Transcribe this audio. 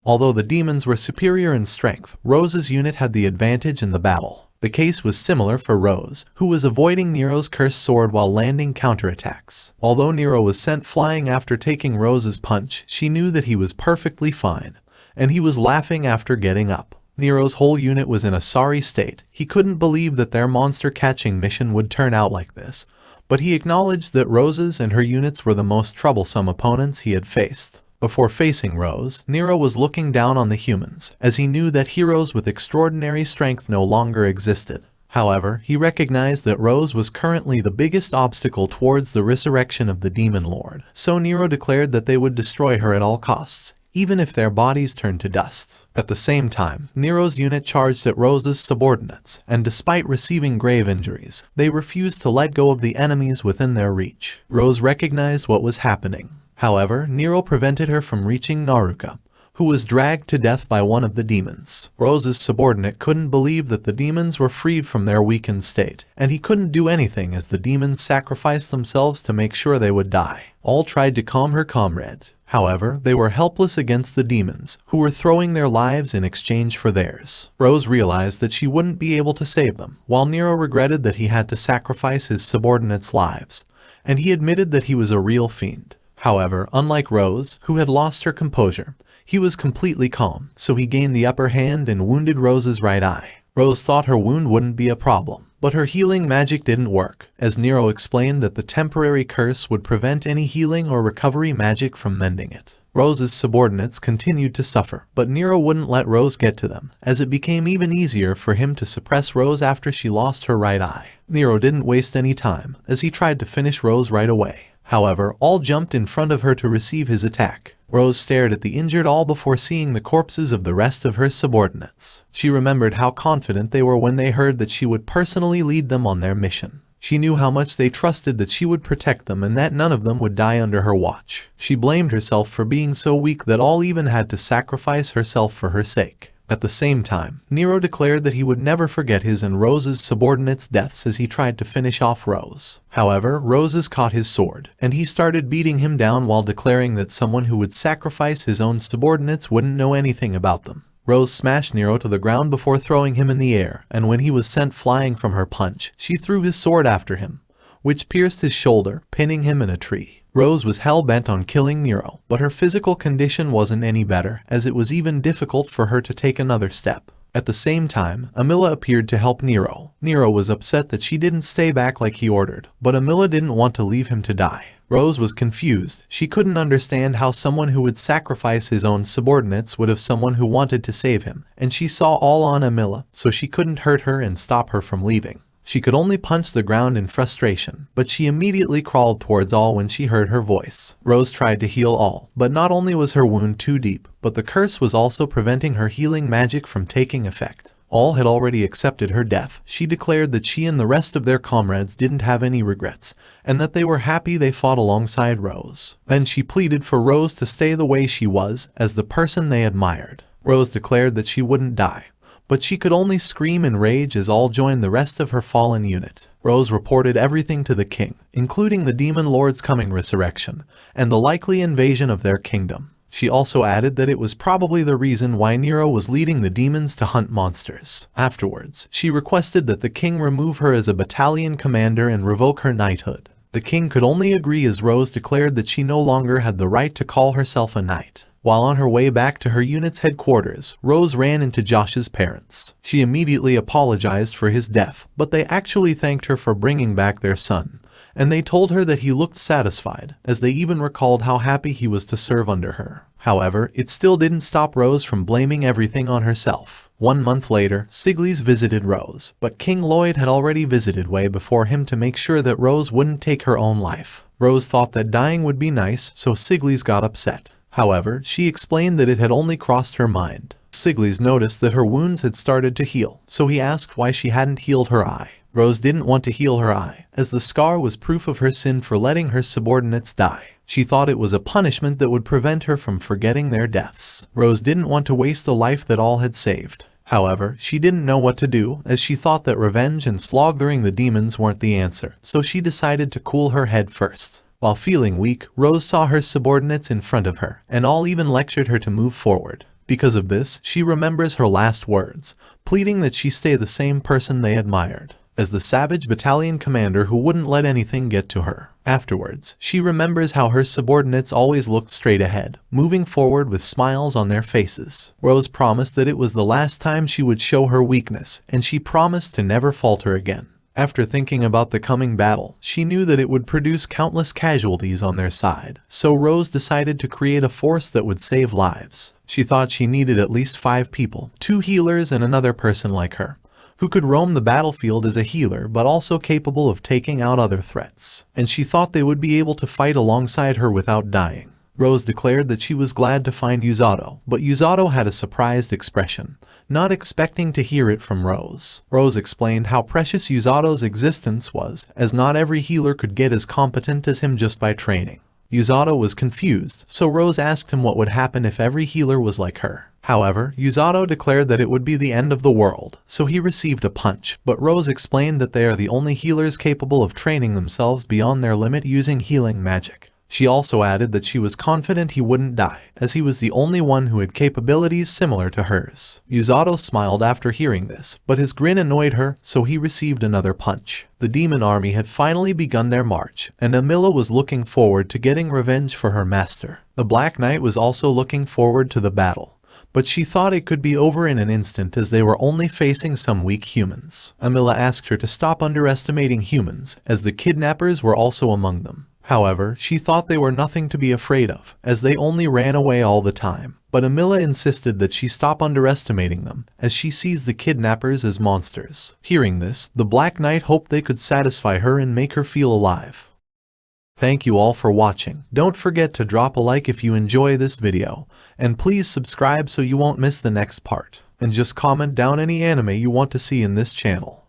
Although the demons were superior in strength, Rose's unit had the advantage in the battle. The case was similar for Rose, who was avoiding Nero's cursed sword while landing counterattacks. Although Nero was sent flying after taking Rose's punch, she knew that he was perfectly fine, and he was laughing after getting up. Nero's whole unit was in a sorry state. He couldn't believe that their monster-catching mission would turn out like this, but he acknowledged that Rose's and her units were the most troublesome opponents he had faced. Before facing Rose, Nero was looking down on the humans, as he knew that heroes with extraordinary strength no longer existed. However, he recognized that Rose was currently the biggest obstacle towards the resurrection of the Demon Lord, so Nero declared that they would destroy her at all costs, even if their bodies turned to dust. At the same time, Nero's unit charged at Rose's subordinates, and despite receiving grave injuries, they refused to let go of the enemies within their reach. Rose recognized what was happening. However, Nero prevented her from reaching Naruka, who was dragged to death by one of the demons. Rose's subordinate couldn't believe that the demons were freed from their weakened state, and he couldn't do anything as the demons sacrificed themselves to make sure they would die. All tried to calm her comrade. However, they were helpless against the demons, who were throwing their lives in exchange for theirs. Rose realized that she wouldn't be able to save them, while Nero regretted that he had to sacrifice his subordinates' lives, and he admitted that he was a real fiend. However, unlike Rose, who had lost her composure, he was completely calm, so he gained the upper hand and wounded Rose's right eye. Rose thought her wound wouldn't be a problem, but her healing magic didn't work, as Nero explained that the temporary curse would prevent any healing or recovery magic from mending it. Rose's subordinates continued to suffer, but Nero wouldn't let Rose get to them, as it became even easier for him to suppress Rose after she lost her right eye. Nero didn't waste any time, as he tried to finish Rose right away. However, all jumped in front of her to receive his attack. Rose stared at the injured all before seeing the corpses of the rest of her subordinates. She remembered how confident they were when they heard that she would personally lead them on their mission. She knew how much they trusted that she would protect them and that none of them would die under her watch. She blamed herself for being so weak that all even had to sacrifice herself for her sake. At the same time, Nero declared that he would never forget his and Rose's subordinates' deaths as he tried to finish off Rose. However, Rose's caught his sword, and he started beating him down while declaring that someone who would sacrifice his own subordinates wouldn't know anything about them. Rose smashed Nero to the ground before throwing him in the air, and when he was sent flying from her punch, she threw his sword after him, which pierced his shoulder, pinning him in a tree. Rose was hell-bent on killing Nero, but her physical condition wasn't any better, as it was even difficult for her to take another step. At the same time, Amila appeared to help Nero. Nero was upset that she didn't stay back like he ordered, but Amila didn't want to leave him to die. Rose was confused. She couldn't understand how someone who would sacrifice his own subordinates would have someone who wanted to save him, and she saw all on Amila, so she couldn't hurt her and stop her from leaving. She could only punch the ground in frustration, but she immediately crawled towards All when she heard her voice. Rose tried to heal All, but not only was her wound too deep, but the curse was also preventing her healing magic from taking effect. All had already accepted her death. She declared that she and the rest of their comrades didn't have any regrets, and that they were happy they fought alongside Rose. Then she pleaded for Rose to stay the way she was, as the person they admired. Rose declared that she wouldn't die, but she could only scream in rage as All joined the rest of her fallen unit. Rose reported everything to the king, including the Demon Lord's coming resurrection, and the likely invasion of their kingdom. She also added that it was probably the reason why Nero was leading the demons to hunt monsters. Afterwards, she requested that the king remove her as a battalion commander and revoke her knighthood. The king could only agree as Rose declared that she no longer had the right to call herself a knight. While on her way back to her unit's headquarters, Rose ran into Josh's parents. She immediately apologized for his death, but they actually thanked her for bringing back their son, and they told her that he looked satisfied, as they even recalled how happy he was to serve under her. However, it still didn't stop Rose from blaming everything on herself. 1 month later, Siglis visited Rose, but King Lloyd had already visited way before him to make sure that Rose wouldn't take her own life. Rose thought that dying would be nice, so Siglis got upset. However, she explained that it had only crossed her mind. Siglis noticed that her wounds had started to heal, so he asked why she hadn't healed her eye. Rose didn't want to heal her eye, as the scar was proof of her sin for letting her subordinates die. She thought it was a punishment that would prevent her from forgetting their deaths. Rose didn't want to waste the life that All had saved. However, she didn't know what to do, as she thought that revenge and slaughtering the demons weren't the answer, so she decided to cool her head first. While feeling weak, Rose saw her subordinates in front of her, and All even lectured her to move forward. Because of this, she remembers her last words, pleading that she stay the same person they admired, as the savage battalion commander who wouldn't let anything get to her. Afterwards, she remembers how her subordinates always looked straight ahead, moving forward with smiles on their faces. Rose promised that it was the last time she would show her weakness, and she promised to never falter again. After thinking about the coming battle, she knew that it would produce countless casualties on their side, so Rose decided to create a force that would save lives. She thought she needed at least 5 people, 2 healers and another person like her, who could roam the battlefield as a healer but also capable of taking out other threats, and she thought they would be able to fight alongside her without dying. Rose declared that she was glad to find Usato, but Usato had a surprised expression, not expecting to hear it from Rose. Rose explained how precious Usato's existence was, as not every healer could get as competent as him just by training. Usato was confused, so Rose asked him what would happen if every healer was like her. However, Usato declared that it would be the end of the world, so he received a punch, but Rose explained that they are the only healers capable of training themselves beyond their limit using healing magic. She also added that she was confident he wouldn't die, as he was the only one who had capabilities similar to hers. Usato smiled after hearing this, but his grin annoyed her, so he received another punch. The demon army had finally begun their march, and Amila was looking forward to getting revenge for her master. The Black Knight was also looking forward to the battle, but she thought it could be over in an instant as they were only facing some weak humans. Amila asked her to stop underestimating humans, as the kidnappers were also among them. However, she thought they were nothing to be afraid of, as they only ran away all the time. But Amila insisted that she stop underestimating them, as she sees the kidnappers as monsters. Hearing this, the Black Knight hoped they could satisfy her and make her feel alive. Thank you all for watching. Don't forget to drop a like if you enjoy this video, and please subscribe so you won't miss the next part. And just comment down any anime you want to see in this channel.